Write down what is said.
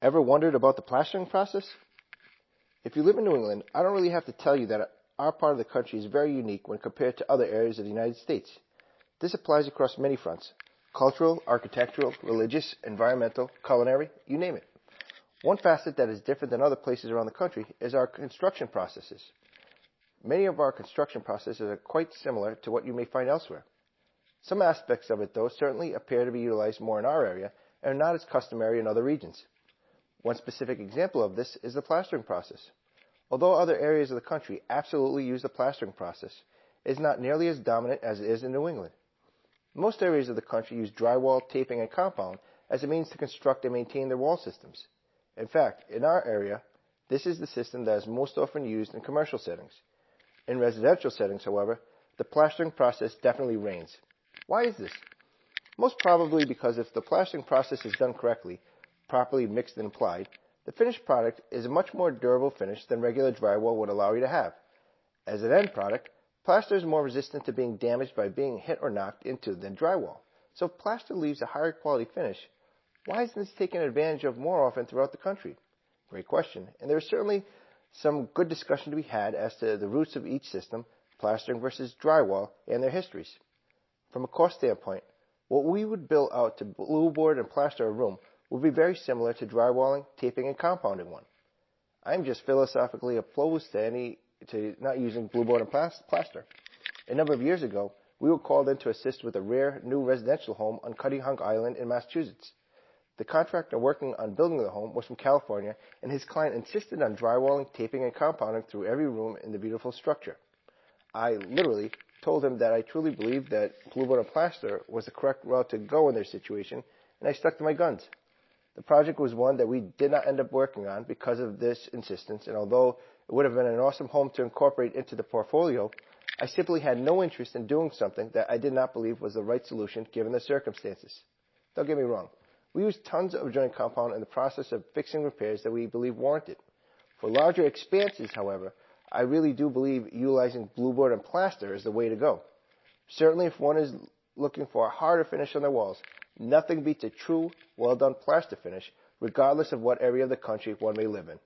Ever wondered about the plastering process? If you live in New England, I don't really have to tell you that our part of the country is very unique when compared to other areas of the United States. This applies across many fronts: cultural, architectural, religious, environmental, culinary, you name it. One facet that is different than other places around the country is our construction processes. Many of our construction processes are quite similar to what you may find elsewhere. Some aspects of it, though, certainly appear to be utilized more in our area and are not as customary in other regions. One specific example of this is the plastering process. Although other areas of the country absolutely use the plastering process, it is not nearly as dominant as it is in New England. Most areas of the country use drywall, taping, and compound as a means to construct and maintain their wall systems. In fact, in our area, this is the system that is most often used in commercial settings. In residential settings, however, the plastering process definitely reigns. Why is this? Most probably because if the plastering process is done correctly, properly mixed and applied, the finished product is a much more durable finish than regular drywall would allow you to have. As an end product, plaster is more resistant to being damaged by being hit or knocked into than drywall. So if plaster leaves a higher quality finish, why isn't this taken advantage of more often throughout the country? Great question, and there is certainly some good discussion to be had as to the roots of each system, plastering versus drywall, and their histories. From a cost standpoint, what we would bill out to blueboard and plaster a room would be very similar to drywalling, taping, and compounding one. I'm just philosophically opposed to not using blueboard and plaster. A number of years ago, we were called in to assist with a rare new residential home on Cuttyhunk Island in Massachusetts. The contractor working on building the home was from California, and his client insisted on drywalling, taping, and compounding through every room in the beautiful structure. I literally told him that I truly believed that blueboard and plaster was the correct route to go in their situation, and I stuck to my guns. The project was one that we did not end up working on because of this insistence, and although it would have been an awesome home to incorporate into the portfolio, I simply had no interest in doing something that I did not believe was the right solution given the circumstances. Don't get me wrong. We used tons of joint compound in the process of fixing repairs that we believe warranted. For larger expanses, however, I really do believe utilizing blueboard and plaster is the way to go. Certainly if one is looking for a harder finish on their walls, nothing beats a true, well-done plaster finish, regardless of what area of the country one may live in.